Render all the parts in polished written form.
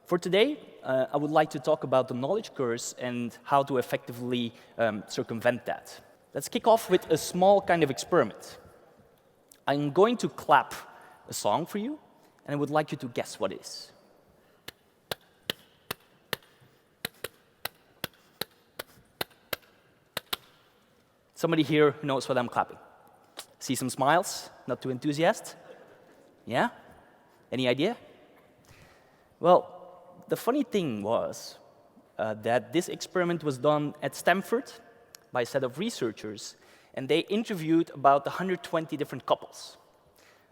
For today, I would like to talk about the knowledge curse and how to effectively circumvent that. Let's kick off with a small kind of experiment. I'm going to clap a song for you, and I would like you to guess what it is. Somebody here who knows what I'm clapping? See some smiles? Not too enthusiastic? Yeah? Any idea? Well, the funny thing was that this experiment was done at Stanford by a set of researchers, and they interviewed about 120 different couples.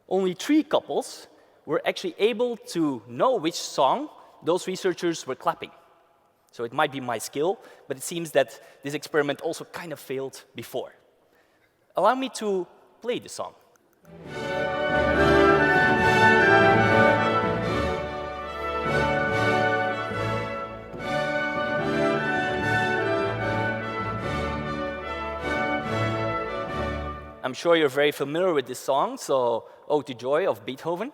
Only 3 couples were actually able to know which song those researchers were clapping. So it might be my skill, but it seems that this experiment also kind of failed before. Allow me to play the song. I'm sure you're very familiar with this song, so Ode to Joy of Beethoven.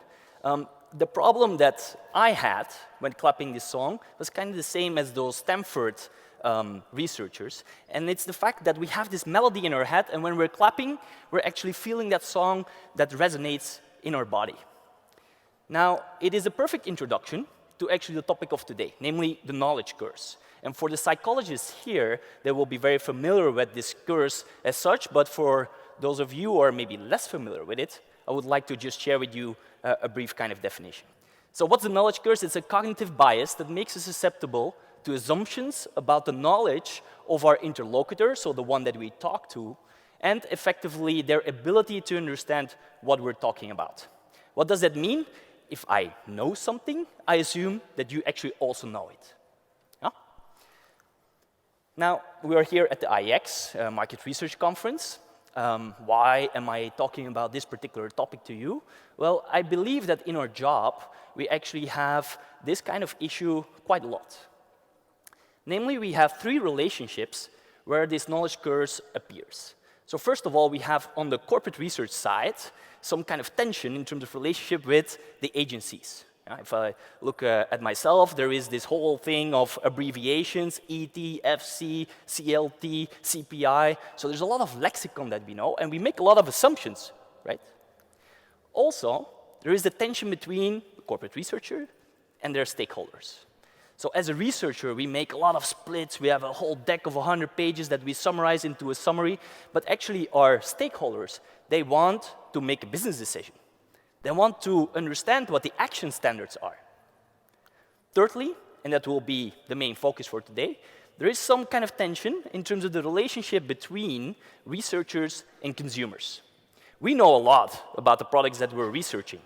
The problem that I had when clapping this song was kind of the same as those Stanford researchers, and it's the fact that we have this melody in our head, and when we're clapping, we're actually feeling that song that resonates in our body. Now, it is a perfect introduction to actually the topic of today, namely the knowledge curse. And for the psychologists here, they will be very familiar with this curse as such, but for those of you who are maybe less familiar with it, I would like to just share with you a brief kind of definition. So what's the knowledge curse? It's a cognitive bias that makes us susceptible to assumptions about the knowledge of our interlocutor, so the one that we talk to, and effectively their ability to understand what we're talking about. What does that mean? If I know something, I assume that you actually also know it. Yeah? Now, we are here at the IIeX Market Research Conference. Why am I talking about this particular topic to you? Well, I believe that in our job, we actually have this kind of issue quite a lot. Namely, we have 3 relationships where this knowledge curse appears. So first of all, we have on the corporate research side some kind of tension in terms of relationship with the agencies. If I look at myself, there is this whole thing of abbreviations, ET, FC, CLT, CPI. So there's a lot of lexicon that we know, and we make a lot of assumptions, right? Also, there is the tension between the corporate researcher and their stakeholders. So as a researcher, we make a lot of splits. We have a whole deck of 100 pages that we summarize into a summary. But actually, our stakeholders, they want to make a business decision. They want to understand what the action standards are. Thirdly, and that will be the main focus for today, there is some kind of tension in terms of the relationship between researchers and consumers. We know a lot about the products that we're researching.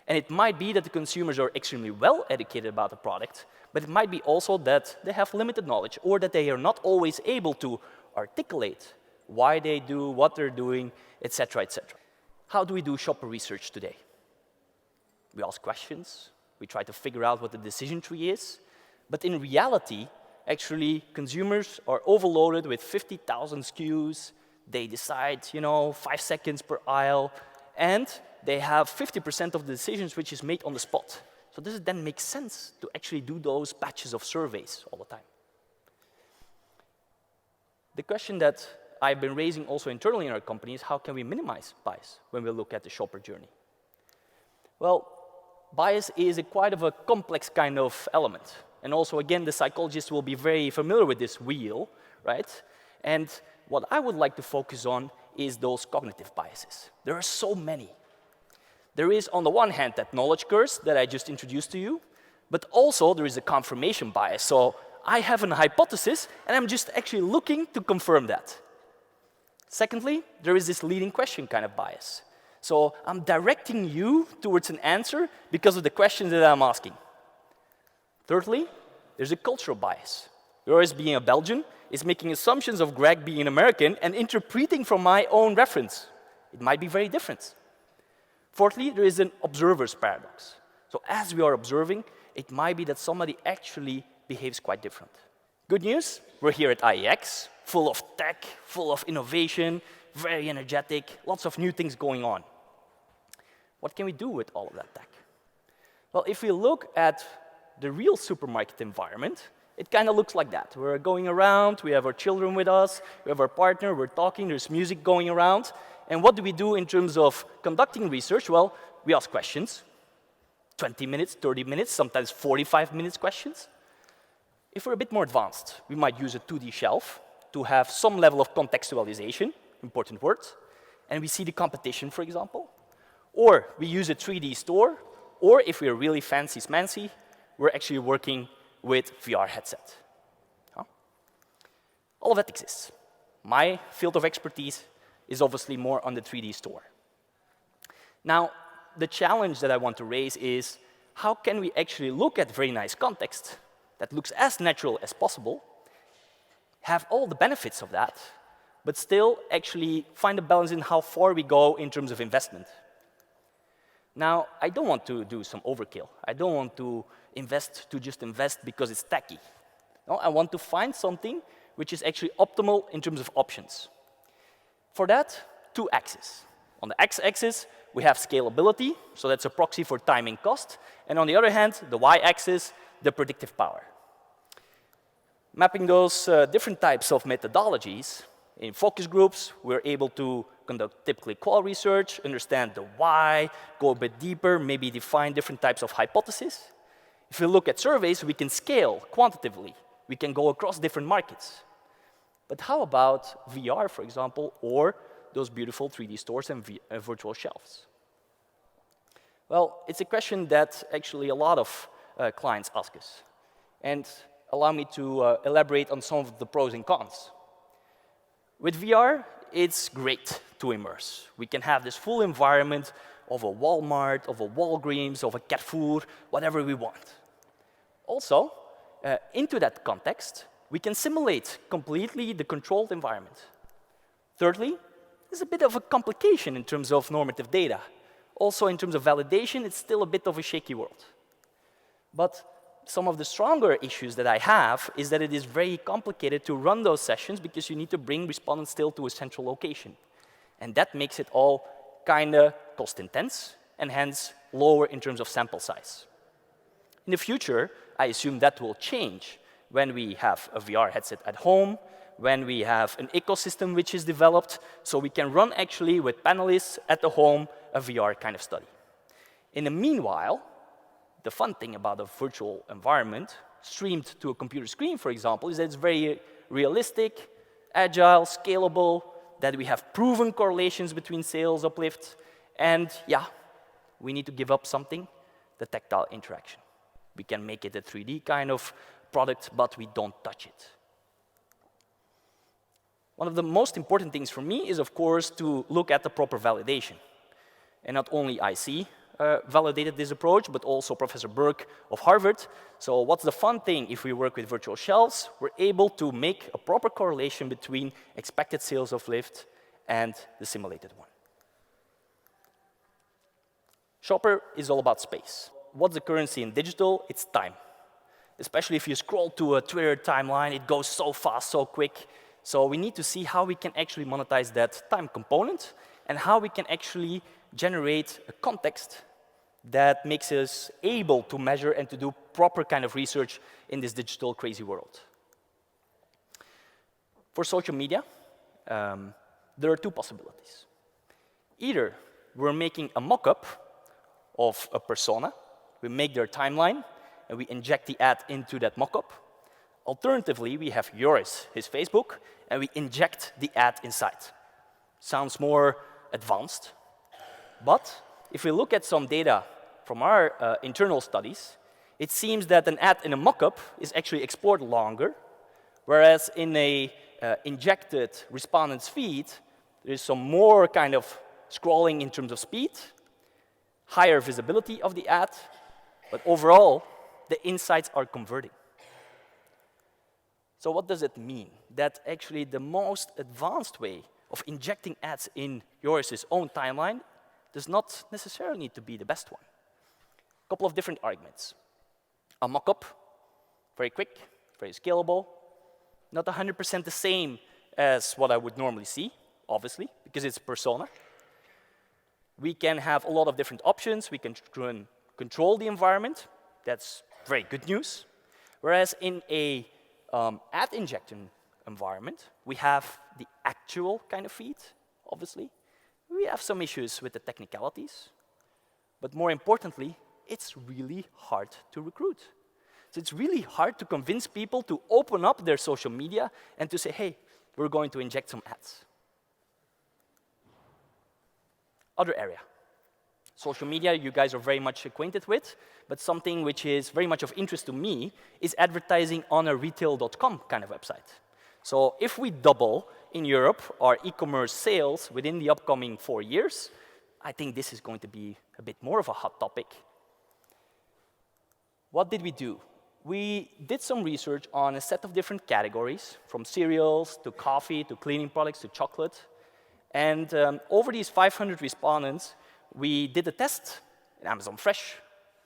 And it might be that the consumers are extremely well educated about the product, but it might be also that they have limited knowledge or that they are not always able to articulate why they do, what they're doing, etc., etc. How do we do shopper research today? We ask questions, we try to figure out what the decision tree is, but in reality, actually, consumers are overloaded with 50,000 SKUs, they decide, 5 seconds per aisle, and they have 50% of the decisions which is made on the spot. So does it then make sense to actually do those batches of surveys all the time? The question that I've been raising also internally in our company is how can we minimize bias when we look at the shopper journey? Well, bias is quite of a complex kind of element. And also, again, the psychologists will be very familiar with this wheel, right? And what I would like to focus on is those cognitive biases. There are so many. There is, on the one hand, that knowledge curse that I just introduced to you, but also there is a confirmation bias. So I have an hypothesis, and I'm just actually looking to confirm that. Secondly, there is this leading question kind of bias. So I'm directing you towards an answer because of the questions that I'm asking. Thirdly, there's a cultural bias. Joris, being a Belgian, is making assumptions of Greg being an American and interpreting from my own reference. It might be very different. Fourthly, there is an observer's paradox. So as we are observing, it might be that somebody actually behaves quite different. Good news, we're here at IIeX, full of tech, full of innovation, very energetic, lots of new things going on. What can we do with all of that tech? Well, if we look at the real supermarket environment, it kind of looks like that. We're going around, we have our children with us, we have our partner, we're talking, there's music going around. And what do we do in terms of conducting research? Well, we ask questions, 20 minutes, 30 minutes, sometimes 45 minutes questions. If we're a bit more advanced, we might use a 2D shelf to have some level of contextualization, important words, and we see the competition, for example. Or we use a 3D store, or if we're really fancy-smancy, we're actually working with VR headset. Huh? All of that exists. My field of expertise is obviously more on the 3D store. Now, the challenge that I want to raise is, how can we actually look at very nice context that looks as natural as possible, have all the benefits of that, but still actually find a balance in how far we go in terms of investment? Now, I don't want to do some overkill. I don't want to just invest because it's tacky. No, I want to find something which is actually optimal in terms of options. For that, two axes. On the x-axis, we have scalability, so that's a proxy for time and cost. And on the other hand, the y-axis, the predictive power. Mapping those different types of methodologies, in focus groups, we're able to conduct typically qual research, understand the why, go a bit deeper, maybe define different types of hypotheses. If we look at surveys, we can scale quantitatively. We can go across different markets. But how about VR, for example, or those beautiful 3D stores and virtual shelves? Well, it's a question that actually a lot of clients ask us. And allow me to elaborate on some of the pros and cons. With VR, it's great to immerse. We can have this full environment of a Walmart, of a Walgreens, of a Carrefour, whatever we want. Also, into that context, we can simulate completely the controlled environment. Thirdly, there's a bit of a complication in terms of normative data. Also, in terms of validation, it's still a bit of a shaky world. But some of the stronger issues that I have is that it is very complicated to run those sessions because you need to bring respondents still to a central location. And that makes it all kind of cost intense and hence lower in terms of sample size. In the future, I assume that will change when we have a VR headset at home, when we have an ecosystem which is developed, so we can run actually with panelists at the home a VR kind of study. In the meanwhile, the fun thing about a virtual environment streamed to a computer screen, for example, is that it's very realistic, agile, scalable, that we have proven correlations between sales uplift, and yeah, we need to give up something, the tactile interaction. We can make it a 3D kind of product, but we don't touch it. One of the most important things for me is, of course, to look at the proper validation. And not only IC validated this approach, but also Professor Burke of Harvard. So what's the fun thing if we work with virtual shelves? We're able to make a proper correlation between expected sales uplift and the simulated one. Shopper is all about space. What's the currency in digital? It's time. Especially if you scroll to a Twitter timeline, it goes so fast, so quick. So we need to see how we can actually monetize that time component and how we can actually generate a context that makes us able to measure and to do proper kind of research in this digital crazy world. For social media, there are two possibilities. Either we're making a mock-up of a persona, we make their timeline, and we inject the ad into that mock-up. Alternatively, we have Joris, his Facebook, and we inject the ad inside. Sounds more advanced. But if we look at some data from our internal studies, it seems that an ad in a mock-up is actually explored longer, whereas in a injected respondent's feed, there is some more kind of scrolling in terms of speed, higher visibility of the ad, but overall, the insights are converting. So what does it mean? That actually the most advanced way of injecting ads in Joris' own timeline does not necessarily need to be the best one. A couple of different arguments. A mock-up, very quick, very scalable, not 100% the same as what I would normally see, obviously, because it's persona. We can have a lot of different options. We can control the environment. That's very good news. Whereas in a ad injection environment, we have the actual kind of feed, obviously. We have some issues with the technicalities. But more importantly, it's really hard to recruit. So it's really hard to convince people to open up their social media and to say, hey, we're going to inject some ads. Other area. Social media, you guys are very much acquainted with, but something which is very much of interest to me is advertising on a retail.com kind of website. So if we double in Europe our e-commerce sales within the upcoming 4 years, I think this is going to be a bit more of a hot topic. What did we do? We did some research on a set of different categories, from cereals to coffee to cleaning products to chocolate. And over these 500 respondents, we did a test in Amazon Fresh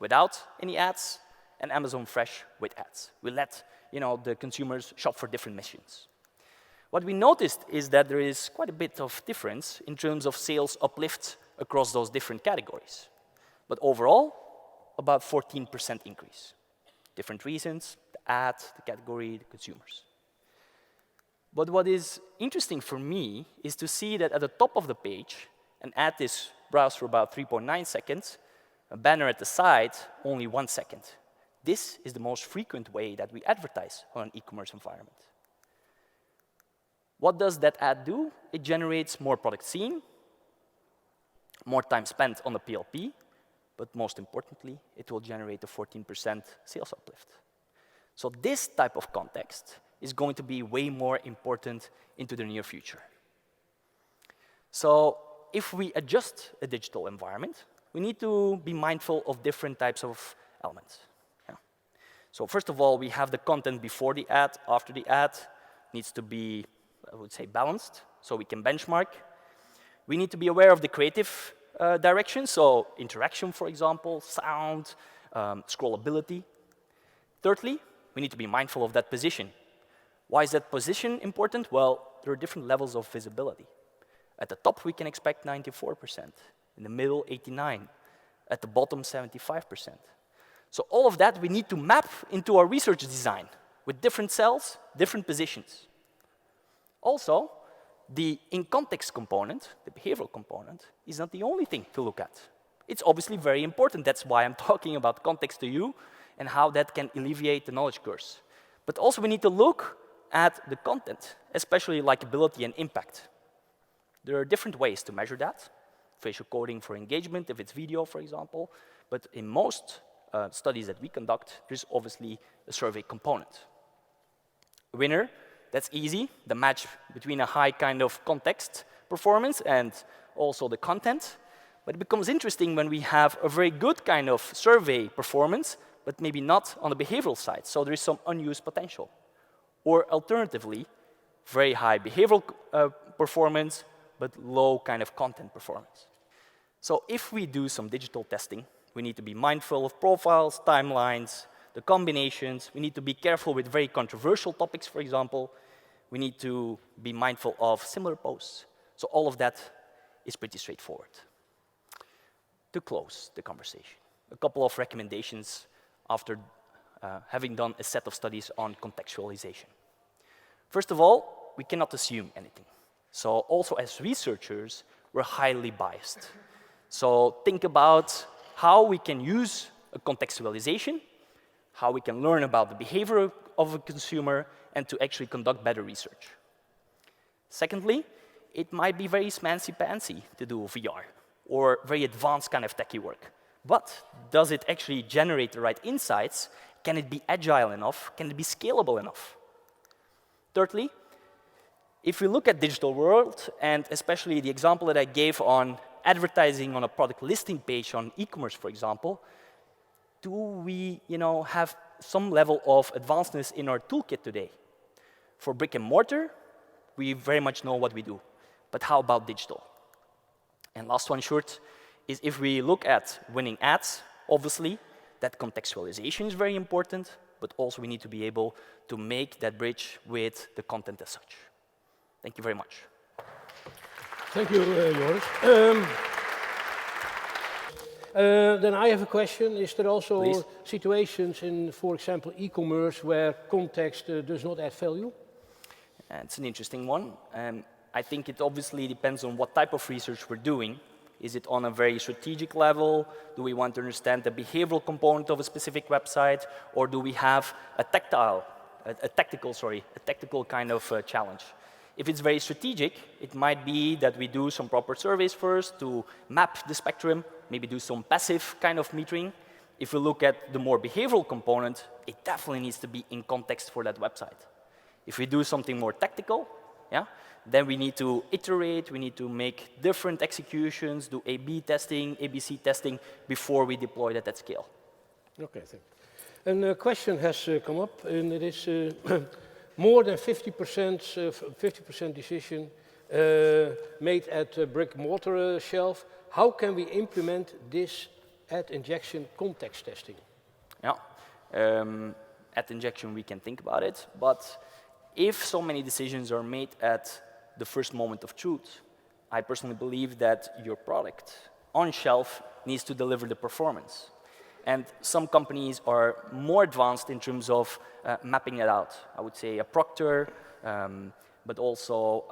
without any ads and Amazon Fresh with ads. We let the consumers shop for different missions. What we noticed is that there is quite a bit of difference in terms of sales uplift across those different categories. But overall, about 14% increase. Different reasons, the ad, the category, the consumers. But what is interesting for me is to see that at the top of the page, an ad is browsed for about 3.9 seconds, a banner at the side, only 1 second. This is the most frequent way that we advertise on an e-commerce environment. What does that ad do? It generates more product seen, more time spent on the PLP, but most importantly, it will generate a 14% sales uplift. So this type of context is going to be way more important into the near future. So if we adjust a digital environment, we need to be mindful of different types of elements. Yeah. So first of all, we have the content before the ad, after the ad. Needs to be, I would say, balanced, so we can benchmark. We need to be aware of the creative direction, so interaction, for example, sound, scrollability. Thirdly, we need to be mindful of that position. Why is that position important? Well, there are different levels of visibility. At the top, we can expect 94%. In the middle, 89%. At the bottom, 75%. So all of that we need to map into our research design with different cells, different positions. Also, the in-context component, the behavioral component, is not the only thing to look at. It's obviously very important. That's why I'm talking about context to you and how that can alleviate the knowledge curse. But also we need to look at the content, especially likability and impact. There are different ways to measure that. Facial coding for engagement, if it's video, for example. But in most studies that we conduct, there's obviously a survey component. Winner, that's easy, the match between a high kind of context performance and also the content. But it becomes interesting when we have a very good kind of survey performance, but maybe not on the behavioral side. So there is some unused potential. Or alternatively, very high behavioral performance, but low kind of content performance. So if we do some digital testing, we need to be mindful of profiles, timelines, the combinations. We need to be careful with very controversial topics, for example. We need to be mindful of similar posts. So all of that is pretty straightforward. To close the conversation, a couple of recommendations after having done a set of studies on contextualization. First of all, we cannot assume anything. So also as researchers, we're highly biased. So think about how we can use a contextualization, how we can learn about the behavior of a consumer, and to actually conduct better research. Secondly, it might be very smancy-pancy to do VR, or very advanced kind of techie work. But does it actually generate the right insights? Can it be agile enough? Can it be scalable enough? Thirdly, if we look at digital world, and especially the example that I gave on advertising on a product listing page on e-commerce, for example, do we have some level of advancedness in our toolkit today? For brick and mortar, we very much know what we do. But how about digital? And last one short is if we look at winning ads, obviously, that contextualization is very important, but also we need to be able to make that bridge with the content as such. Thank you very much. Thank you, Joris. Then I have a question. Is there also Please. situations in, for example, e-commerce where context does not add value? It's an interesting one. I think it obviously depends on what type of research we're doing. Is it on a very strategic level? Do we want to understand the behavioral component of a specific website? Or do we have a tactical kind of challenge? If it's very strategic, it might be that we do some proper surveys first to map the spectrum, maybe do some passive kind of metering. If we look at the more behavioral component, it definitely needs to be in context for that website. If we do something more tactical, then we need to iterate, we need to make different executions, do A/B testing, ABC testing before we deploy that at scale. Okay, thank you. And a question has come up, and it is more than 50% decision made at brick-mortar shelf. How can we implement this at injection context testing? Yeah, at injection we can think about it, but if so many decisions are made at the first moment of truth, I personally believe that your product on shelf needs to deliver the performance. And some companies are more advanced in terms of mapping it out. I would say a Procter, but also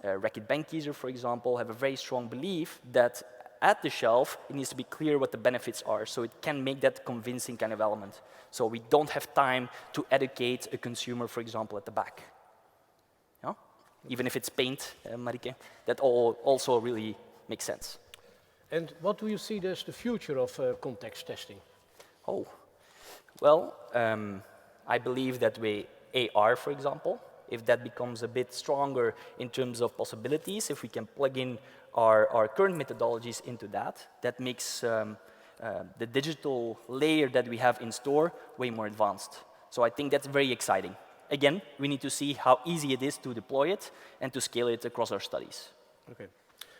Reckitt Benckiser, for example, have a very strong belief that at the shelf, it needs to be clear what the benefits are, so it can make that convincing kind of element. So we don't have time to educate a consumer, for example, at the back. Yeah? Even if it's paint, Marike, that also really makes sense. And what do you see as the future of context testing? Oh, well, I believe that AR, for example, if that becomes a bit stronger in terms of possibilities, if we can plug in our current methodologies into that, that makes the digital layer that we have in store way more advanced. So I think that's very exciting. Again, we need to see how easy it is to deploy it and to scale it across our studies. Okay.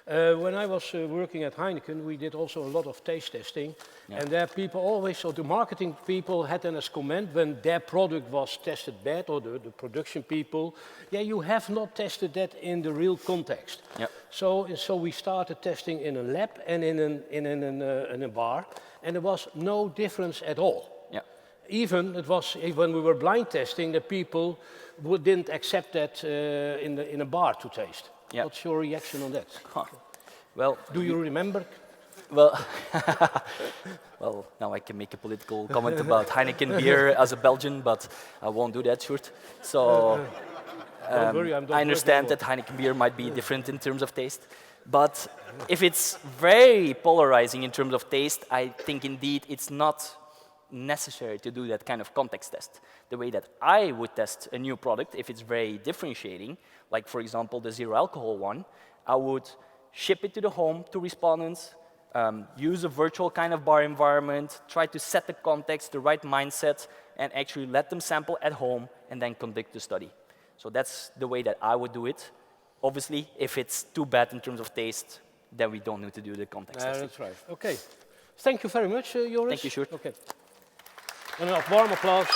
When I was working at Heineken, we did also a lot of taste testing. Yeah. And there people always, so the marketing people had then as comment when their product was tested bad, or the production people, yeah, you have not tested that in the real context. Yeah. So we started testing in a lab and in a bar, and there was no difference at all. Yeah. Even it was when we were blind testing, the people didn't accept that in a bar to taste. Yeah. What's your reaction on that? Huh. Well, do you remember? Well, well, now I can make a political comment about Heineken beer as a Belgian, but I won't do that, Sjoerd. So don't worry, I understand that Heineken beer might be different in terms of taste, but if it's very polarizing in terms of taste, I think indeed it's not necessary to do that kind of context test. The way that I would test a new product, if it's very differentiating, like for example the zero alcohol one, I would ship it to the home to respondents, use a virtual kind of bar environment, try to set the context, the right mindset, and actually let them sample at home and then conduct the study. So that's the way that I would do it. Obviously, if it's too bad in terms of taste, then we don't need to do the context testing. That's right. Okay. Thank you very much, Joris. Thank you, Sjoerd. Okay. En een warm applaus.